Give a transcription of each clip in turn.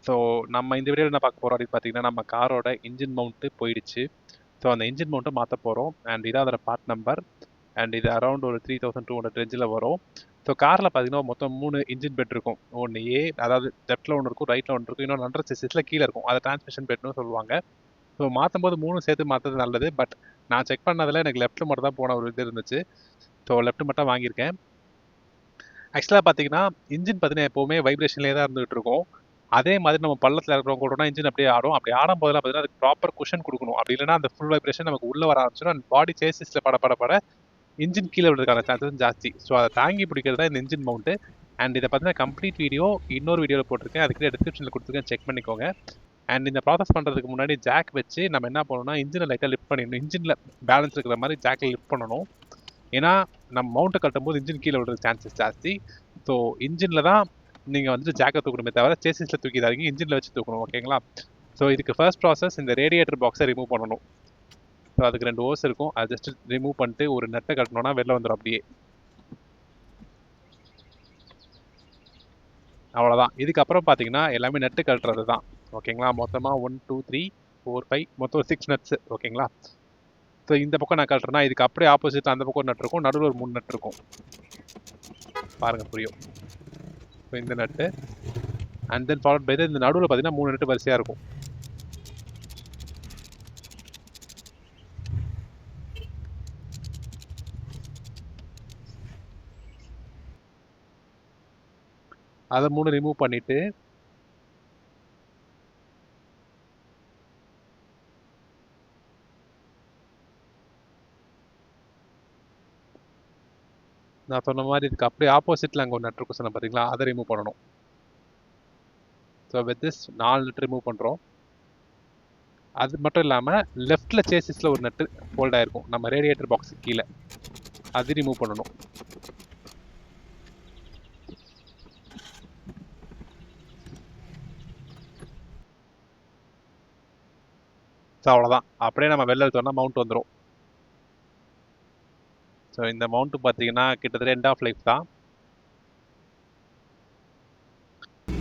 So நம்ம இந்த வீடியோவில் என்ன பார்க்க போகிறோம் அப்படின்னு பார்த்தீங்கன்னா, நம்ம காரோட இன்ஜின் மவுண்ட்டு போயிடுச்சு. ஸோ அந்த இன்ஜின் மவுண்ட்டை மாற்ற போகிறோம். அண்ட் இதான் அதோட பார்ட் நம்பர். அண்ட் இது அரௌண்ட் ஒரு 3200 ரேஞ்சில் வரும். ஸோ காரில் பார்த்தீங்கன்னா மொத்தம் 3 இன்ஜின் பெட் இருக்கும். ஒன்று அதாவது லெஃப்ட்டில் ஒன்று இருக்கும், ரைட்டில் ஒன்று இருக்கும், இன்னொன்று அண்டர் செஸ்ஸில் கீழே இருக்கும். அதை டிரான்ஸ்மிஷன் பெட்னு சொல்லுவாங்க. ஸோ மாற்றும் போது 3 சேர்த்து மாற்றுறது நல்லது. பட் நான் செக் பண்ணதில் எனக்கு லெஃப்ட்டில் மட்டும் தான் போன ஒரு இது இருந்துச்சு. ஸோ லெஃப்ட் மட்டும் வாங்கியிருக்கேன். ஆக்சுவலாக பார்த்தீங்கன்னா இன்ஜின் பார்த்தீங்கன்னா எப்போவுமே வைப்ரேஷன்லேயே தான் இருந்துகிட்டு இருக்கும். அதே மாதிரி நம்ம பள்ளத்தில் இருக்கிறவங்க கூடனா இன்ஜின் அப்படியே ஆடும். அப்படி ஆடும் போதெல்லாம் பார்த்தீங்கன்னா அதுக்கு ப்ராப்பர் குஷன் கொடுக்கணும். அப்படி இல்லைன்னா அந்த ஃபுல் வைப்ரேஷன் நமக்கு உள்ளே வர ஆரம்பிச்சிடும். அண்ட் பாடி சேசிஸில் பட இன்ஜின் கீழே விடுறதுக்கான சான்சஸ் ஜாஸ்தி. ஸோ அதை தாங்கி பிடிக்கிறது தான் இந்த இன்ஜின் மவுண்ட்டு. அண்ட் இதை பார்த்தீங்கன்னா கம்ப்ளீட் வீடியோ இன்னொரு வீடியோவில் போட்டிருக்கேன். அதுக்கு டிஸ்கிரிப்ஷனில் கொடுத்துருக்கேன், செக் பண்ணிக்கோங்க. அண்ட் இந்த ப்ராசஸ் பண்ணுறதுக்கு முன்னாடி ஜாக் வச்சு நம்ம என்ன பண்ணணும்னா இன்ஜினை லைட்டாக லிஃப்ட் பண்ணிடணும். இன்ஜினில் பேலன்ஸ் இருக்கிற மாதிரி ஜாக்கில் லிஃப்ட் பண்ணணும். ஏன்னா நம்ம மவுண்ட்டை கட்டும் போது இன்ஜின் கீழே விடுறது சான்சஸ் ஜாஸ்தி. ஸோ இன்ஜினில் தான் நீங்கள் வந்துட்டு ஜாக்கை தூக்கணுமே தவிர சேசிஸில் தூக்கிடாதீங்க, இன்ஜினில் வச்சு தூக்கணும். ஓகேங்களா? ஸோ இதுக்கு ஃபர்ஸ்ட் ப்ராசஸ் இந்த ரேடியேட்டர் பாக்ஸை ரிமூவ் பண்ணணும். ஸோ அதுக்கு 2 ஹோஸ் இருக்கும். அதை ஜஸ்ட் ரிமூவ் பண்ணிட்டு ஒரு நெட்டை கட்டணும்னா வெளில வந்துடும் அப்படியே. அவ்வளோதான். இதுக்கப்புறம் பார்த்தீங்கன்னா எல்லாமே நெட்டு கட்டுறது தான். ஓகேங்களா? மொத்தமாக 1 2 3 4 5 மொத்தம் 6 நட்ஸு. ஓகேங்களா? ஸோ இந்த பக்கம் நான் கட்டுறேன்னா இதுக்கு அப்படியே ஆப்போசிட் அந்த பக்கம் ஒரு நட் இருக்கும், நடுவில் ஒரு 3 நட் இருக்கும். பாருங்கள், புரியும். ஸோ இந்த நட்டு அண்ட் தென் ஃபாலோட் பை இந்த நடுவில் பார்த்தீங்கன்னா 3 நட்டு வரிசையாக இருக்கும். அதை 3 ரிமூவ் பண்ணிவிட்டு நான் சொன்ன மாதிரி இதுக்கு அப்படியே ஆப்போசிட்டில் அங்கே ஒரு நட் இருக்கும் சொன்ன பார்த்தீங்களா, அதை ரிமூவ் பண்ணணும். ஸோ வித் திஸ் 4 நட்டு ரிமூவ் பண்ணுறோம். அது மட்டும் இல்லாமல் லெஃப்ட்டில் சேசிஸில் ஒரு நட்டு ஃபோல்ட் ஆகிருக்கும் நம்ம ரேடியேட்டர் பாக்ஸுக்கு கீழே, அது ரிமூவ் பண்ணணும். ஸோ அவ்வளோதான். அப்படியே நம்ம வெளில எடுத்தோம்னா மவுண்ட் வந்துடும். ஸோ இந்த மவுண்ட்டு பார்த்தீங்கன்னா கிட்டத்தட்ட எண்ட் ஆஃப் லைஃப் தான்.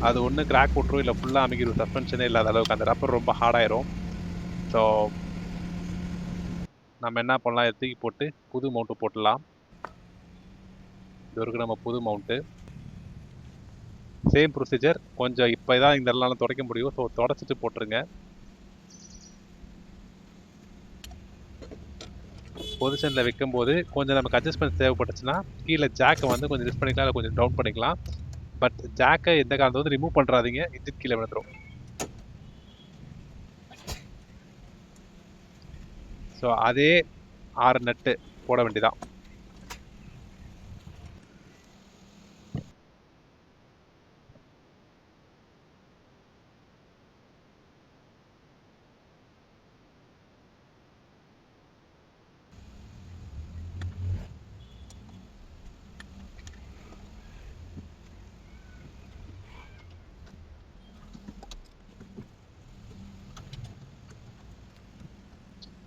அது ஒன்று கிராக் விட்ரும், இல்லை ஃபுல்லாக அமைக்கிடும். சஸ்பென்ஷனே இல்லாத அளவுக்கு அந்த ரப்பர் ரொம்ப ஹார்டாயிரும். ஸோ நம்ம என்ன பண்ணலாம், தூக்கி போட்டு புது மவுண்ட்டு போட்டுடலாம். இது வரைக்கும் நம்ம புது மவுண்ட்டு சேம் ப்ரொசீஜர். கொஞ்சம் இப்போ தான் இந்த இடம்லாம் துடைக்க முடியும். ஸோ தொடச்சிட்டு போட்டுருங்க. பொசிஷனில் வைக்கும்போது கொஞ்சம் நமக்கு அட்ஜஸ்ட்மெண்ட் தேவைப்பட்டுச்சுன்னா கீழே ஜாக்கை வந்து கொஞ்சம் லிஃப்ட் பண்ணிக்கலாம், இல்லை கொஞ்சம் டவுன் பண்ணிக்கலாம். பட் ஜாக்கை எந்த காலத்தை வந்து ரிமூவ் பண்ணுறாதீங்க, இன்ஜின் கீழே விழுந்துடும். ஸோ அதே 6 நட்டு போட வேண்டியதான்.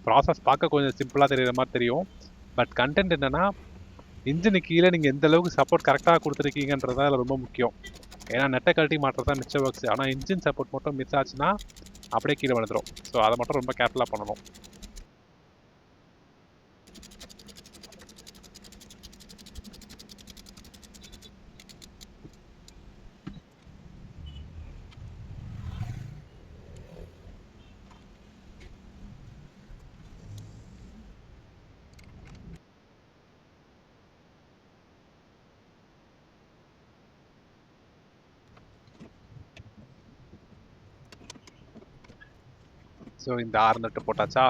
ப்ராசஸ் பார்க்க கொஞ்சம் சிம்பிளாக தெரிகிற மாதிரி தெரியும். பட் கண்டென்ட் என்னென்னா இன்ஜினுக்கு கீழே நீங்கள் எந்த அளவுக்கு சப்போர்ட் கரெக்டாக கொடுத்துருக்கீங்கன்றது தான் ரொம்ப முக்கியம். ஏன்னா நெட்டை கழட்டி மாட்டுறது தான் மிச்ச ஒர்க்ஸ். ஆனால் இன்ஜின் சப்போர்ட் மட்டும் மிஸ் ஆச்சுன்னா அப்படியே கீழே விழுந்துடும். ஸோ அதை மட்டும் ரொம்ப கேர்ஃபுல்லாக பண்ணணும். ஸோ இந்த 6 நட்டு போட்டாச்சா?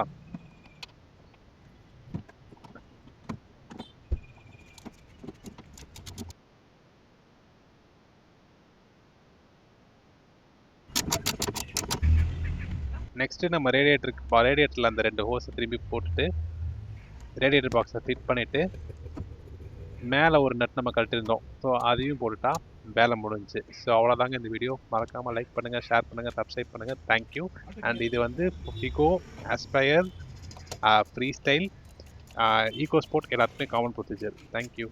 நெக்ஸ்ட்டு நம்ம ரேடியேட்டரில் அந்த 2 ஹோஸை திரும்பி போட்டுட்டு ரேடியேட்டர் பாக்ஸை ஃபிட் பண்ணிவிட்டு மேலே ஒரு நட் நம்ம கழட்டிருந்தோம். ஸோ அதையும் போட்டுட்டா வேலை முடிஞ்சிச்சு. ஸோ அவ்வளோதாங்க இந்த வீடியோ. மறக்காமல் லைக் பண்ணுங்கள், ஷேர் பண்ணுங்கள், சப்ஸ்கிரைப் பண்ணுங்கள். தேங்க்யூ. அண்ட் இது வந்து Figo, Aspire, Freestyle, EcoSport எல்லாத்துக்குமே காமன் ப்ரொசீஜர். தேங்க்யூ.